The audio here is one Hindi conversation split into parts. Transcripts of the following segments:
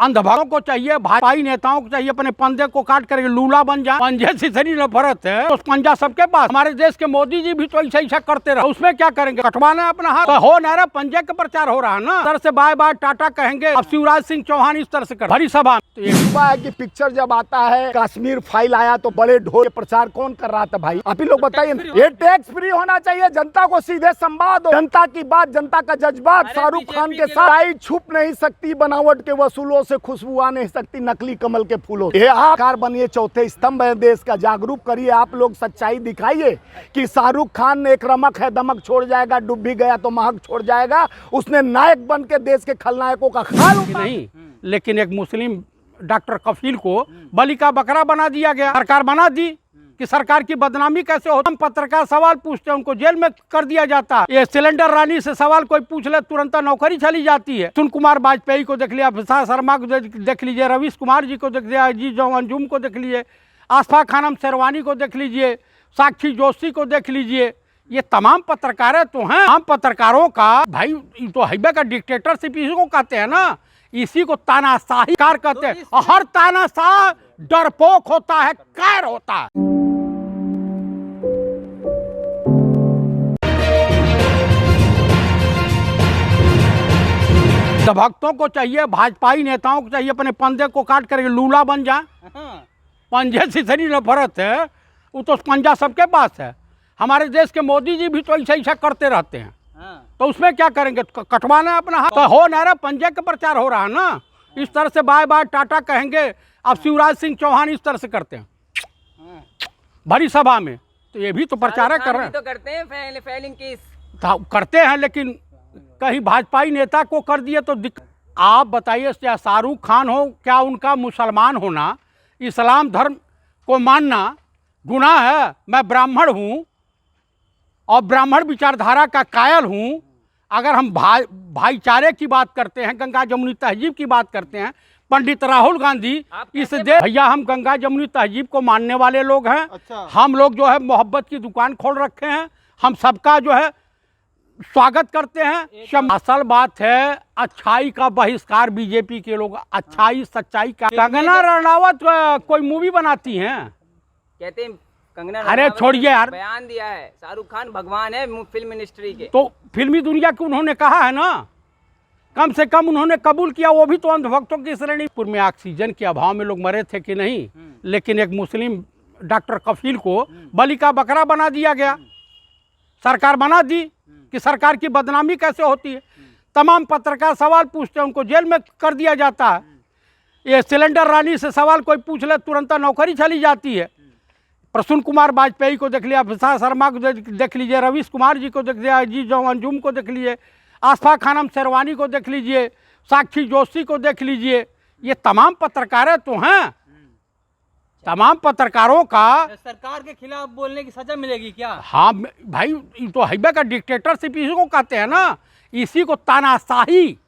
अंधभक्तों को चाहिए, भाजपाई नेताओं को चाहिए अपने पंजे को काट करके लूला बन जाए। पंजे से इतनी नफरत है तो पंजा सबके पास। हमारे देश के मोदी जी भी तो ऐसा करते रहे, उसमें क्या करेंगे? कटवाना है अपना हाथ। तो हो ना रहा, पंजे का प्रचार हो रहा है ना। तरह से बाय बाय टाटा कहेंगे। अब शिवराज सिंह चौहान इस तरह से कर भरी सभा तो ये हुआ है कि पिक्चर जब आता है, कश्मीर फाइल आया तो बड़े ढोल प्रचार कौन कर रहा था भाई? आप ही लोग बताइए। ये टैक्स फ्री होना चाहिए, जनता को सीधे संवाद हो, जनता की बात, जनता का जज्बात। शाहरुख खान के साथ छुप नहीं सकती, बनावट के वसूलों से खुशबू आ नहीं सकती नकली कमल के फूलों। ये आप कार बनिए, चौथे स्तंभ है देश का, जागरूक करिए। आप लोग सच्चाई दिखाइए कि शाहरुख खान एक रमक है, दमक छोड़ जाएगा, डूब भी गया तो महक छोड़ जाएगा। उसने नायक बन के देश के खलनायकों का ख्याल नहीं। लेकिन एक मुस्लिम डॉक्टर कफील को बलि का बकरा बना दिया गया। सरकार बना दी कि सरकार की बदनामी कैसे होती। हम पत्रकार सवाल पूछते हैं, उनको जेल में कर दिया जाता है। ये सिलेंडर रानी से सवाल कोई पूछ ले, तुरंत नौकरी चली जाती है। सुन कुमार वाजपेयी को देख लिया, विशाल शर्मा को देख लीजिए, रवीश कुमार जी को देख लिया, अजीत जो अंजुम को देख लीजिए, आसफा खानम शेरवानी को देख लीजिए, साक्षी जोशी को देख लीजिए। ये तमाम पत्रकार तो हैं। हम पत्रकारों का भाई तो हैबे का डिक्टेटरशिप इसी को कहते हैं ना, इसी को तानाशाही कार कहते हैं। और हर तानाशाह डरपोक होता है, कैर होता है। भक्तों को चाहिए, भाजपाई नेताओं को चाहिए अपने पंजे को काट करके लूला बन जाए। पंजे से इतनी नफरत है, वो तो पंजा सबके पास है। हमारे देश के मोदी जी भी तो ऐसा करते रहते हैं। तो उसमें क्या करेंगे? कटवाना है अपना हाथ। तो हो ना रहा, पंजे का प्रचार हो रहा है ना। इस तरह से बाय बाय टाटा कहेंगे। अब शिवराज सिंह चौहान इस तरह से करते हैं भरी सभा में, तो ये भी तो प्रचार कर रहे हैं। तो करते हैं फेलिंग केस करते हैं, लेकिन कहीं भाजपाई नेता को कर दिए तो आप बताइए, क्या शाहरुख खान हो, क्या उनका मुसलमान होना, इस्लाम धर्म को मानना गुनाह है? मैं ब्राह्मण हूँ और ब्राह्मण विचारधारा का कायल हूँ। अगर हम भाईचारे की बात करते हैं, गंगा जमुनी तहजीब की बात करते हैं, पंडित राहुल गांधी इस देश, भैया हम गंगा जमुनी तहजीब को मानने वाले लोग हैं। अच्छा। हम लोग जो है मोहब्बत की दुकान खोल रखे हैं, हम सबका जो है स्वागत करते हैं। असल बात है, अच्छाई का बहिष्कार बीजेपी के लोग, अच्छाई सच्चाई का। कंगना रनावत कोई मूवी बनाती हैं, कहते हैं कंगना। अरे छोड़िए यार, बयान दिया है शाहरुख खान भगवान है फिल्म इंडस्ट्री के। तो फिल्मी दुनिया की उन्होंने कहा है ना, कम से कम उन्होंने कबूल किया। वो भी तो अंधभक्तों की श्रेणी में ऑक्सीजन के अभाव में लोग मरे थे कि नहीं। लेकिन एक मुस्लिम डॉक्टर कफील को बलि का बकरा बना दिया गया। सरकार बना दी कि सरकार की बदनामी कैसे होती है। तमाम पत्रकार सवाल पूछते हैं, उनको जेल में कर दिया जाता है। ये सिलेंडर रानी से सवाल कोई पूछ ले, तुरंत नौकरी चली जाती है। प्रसून कुमार वाजपेयी को देख लिया, विशाल शर्मा को देख लीजिए, रवीश कुमार जी को देख लिया, अजीत जो अंजुम को देख लीजिए, आसफा खानम शेरवानी को देख लीजिए, साक्षी जोशी को देख लीजिए। ये तमाम पत्रकार तो हैं। तमाम पत्रकारों का सरकार के खिलाफ बोलने की सजा मिलेगी क्या? हाँ भाई, तो हैबे का डिक्टेटरशिप इसी को कहते हैं ना, इसी को तानाशाही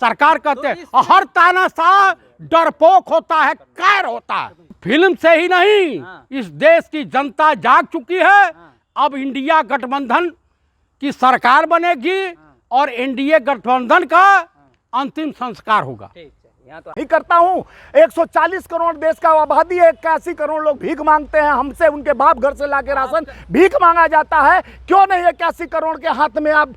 सरकार कहते हैं। और हर तानाशाह डरपोक होता है, कैर होता है। फिल्म से ही नहीं, इस देश की जनता जाग चुकी है। अब इंडिया गठबंधन की सरकार बनेगी और एनडीए गठबंधन का अंतिम संस्कार होगा। ही करता हूँ। 140 करोड़ देश का आबादी है, 81 करोड़ लोग भीख मांगते हैं। हमसे उनके बाप घर से लाके राशन भीख मांगा जाता है। क्यों नहीं 81 करोड़ के हाथ में आप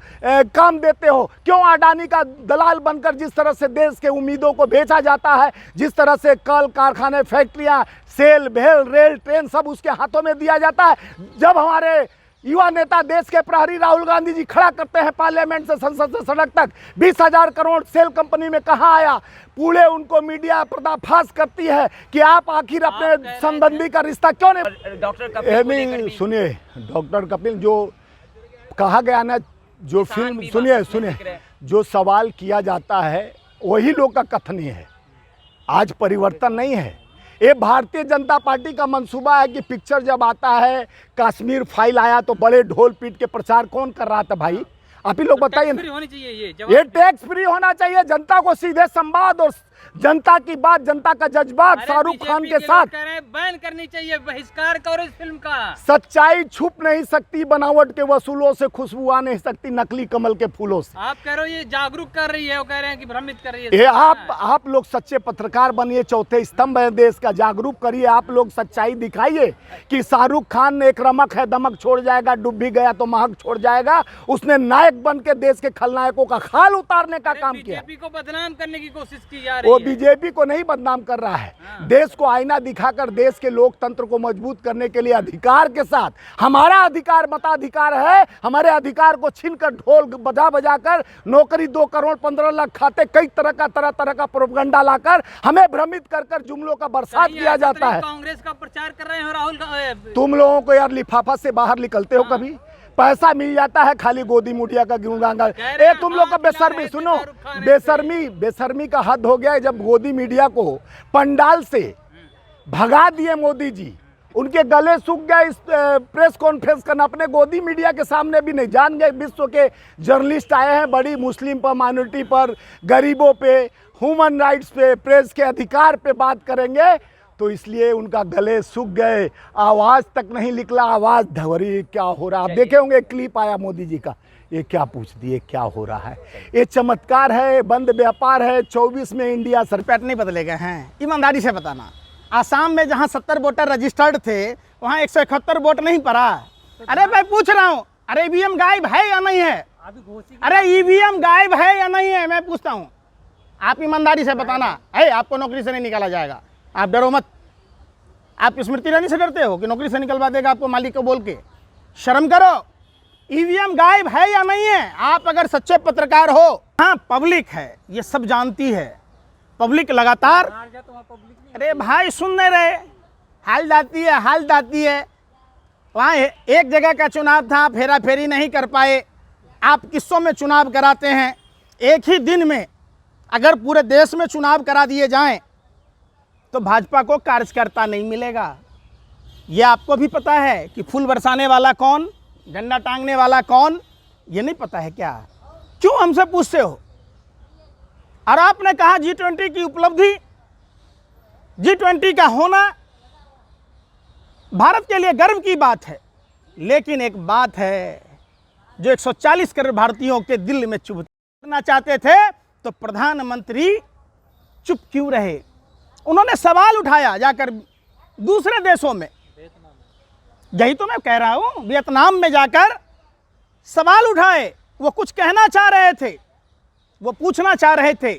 काम देते हो? क्यों अडानी का दलाल बनकर जिस तरह से देश के उम्मीदों को बेचा जाता है, जिस तरह से कल कारखाने, फैक्ट्रियां, सेल, भेल, रेल, ट्रेन सब उसके हाथों में दिया जाता है। जब हमारे युवा नेता, देश के प्रहरी राहुल गांधी जी खड़ा करते हैं पार्लियामेंट से संसद से सड़क तक, 20,000 करोड़ सेल कंपनी में कहाँ आया? पूरे उनको मीडिया पर्दाफाश करती है कि आप आखिर अपने संबंधी का रिश्ता क्यों नहीं। डॉक्टर कपिल, सुनिए, डॉक्टर कपिल जो कहा गया ना, जो फिल्म, सुनिए, जो सवाल किया जाता है वही लोग का कथन ही है। आज परिवर्तन नहीं है। ये भारतीय जनता पार्टी का मंसूबा है कि पिक्चर जब आता है, कश्मीर फाइल आया तो बड़े ढोल पीट के प्रचार कौन कर रहा था भाई? आप ही लोग बताइए। होनी चाहिए, ये टैक्स फ्री होना चाहिए, जनता को सीधे संवाद और जनता की बात, जनता का जज्बात शाहरुख खान के साथ। कह रहे हैं बैन करनी चाहिए, बहिष्कार करो इस फिल्म का। सच्चाई छुप नहीं सकती, बनावट के वसूलों से खुशबू आ नहीं सकती नकली कमल के फूलों से। आप कह रहे हो ये जागरूक कर रही है, वो कह रहे हैं कि भ्रमित कर रही है। ये आप लोग सच्चे पत्रकार बनिए, चौथे स्तंभ है देश का, जागरूक करिए। आप लोग सच्चाई दिखाइए कि शाहरुख खान एक रमक है, दमक छोड़ जाएगा, डूब भी गया तो महक छोड़ जाएगा। उसने नायक बन के देश के खलनायकों का खाल उतारने का काम किया। बीजेपी को बदनाम करने की कोशिश की जा रही वो है। बीजेपी को नहीं बदनाम कर रहा है, देश को आईना दिखाकर देश के लोकतंत्र को मजबूत करने के लिए अधिकार के साथ, हमारा अधिकार मताधिकार है, हमारे अधिकार को छीनकर ढोल बजा बजाकर नौकरी 2 करोड़ 15 लाख खाते, कई तरह तरह का प्रोपगंडा लाकर हमें भ्रमित कर जुमलों का बरसात किया जाता है। कांग्रेस का प्रचार कर रहे हैं राहुल गांधी। तुम लोगों को यार लिफाफा से बाहर निकलते हो कभी? पैसा मिल जाता है, खाली गोदी मुठिया का गुणगान। ए तुम लोग का बेशर्मी, सुनो, बेशर्मी का हद हो गया है। जब गोदी मीडिया को पंडाल से भगा दिए मोदी जी, उनके गले सूख गए इस प्रेस कॉन्फ्रेंस करना, अपने गोदी मीडिया के सामने भी नहीं। जान गए विश्व के जर्नलिस्ट आए हैं, बड़ी मुस्लिम पर, माइनॉरिटी पर, गरीबों पे, ह्यूमन राइट्स पे, प्रेस के अधिकार पे बात करेंगे, तो इसलिए उनका गले सूख गए, आवाज़ तक नहीं निकला, आवाज़ धवरी। क्या हो रहा है आप देखे होंगे, क्लिप आया मोदी जी का, ये क्या पूछ दिए क्या हो रहा है। ये चमत्कार है, बंद व्यापार है। 24 में इंडिया सरपेट नहीं बदले गए हैं, ईमानदारी से बताना। आसाम में जहां 70 वोटर रजिस्टर्ड थे, वहां 171 वोट नहीं पड़ा। अरे मैं पूछ रहा हूं, अरे ईवीएम गायब है या नहीं है? अरे ईवीएम गायब है या नहीं है, मैं पूछता हूं। आप ईमानदारी से बताना है, आपको नौकरी से नहीं निकाला जाएगा, आप डरो मत। आप स्मृति ईरानी से डरते हो कि नौकरी से निकलवा देगा आपको मालिक को बोल के? शर्म करो। ईवीएम गायब है या नहीं है? आप अगर सच्चे पत्रकार हो, हाँ पब्लिक है, ये सब जानती है, पब्लिक लगातार। अरे भाई सुन नहीं रहे, हाल जाती है। वहाँ एक जगह का चुनाव था, फेरा फेरी नहीं कर पाए। आप किस्सों में चुनाव कराते हैं, एक ही दिन में अगर पूरे देश में चुनाव करा दिए जाएं तो भाजपा को कार्यकर्ता नहीं मिलेगा। ये आपको भी पता है कि फूल बरसाने वाला कौन, झंडा टांगने वाला कौन, ये नहीं पता है क्या? क्यों हमसे पूछते हो? और आपने कहा G20 की उपलब्धि, G20 का होना भारत के लिए गर्व की बात है, लेकिन एक बात है जो 140 करोड़ भारतीयों के दिल में चुभ करना चाहते थे, तो प्रधानमंत्री चुप क्यों रहे? उन्होंने सवाल उठाया जाकर दूसरे देशों में, यही तो मैं कह रहा हूं, वियतनाम में जाकर सवाल उठाए। वो कुछ कहना चाह रहे थे, वो पूछना चाह रहे थे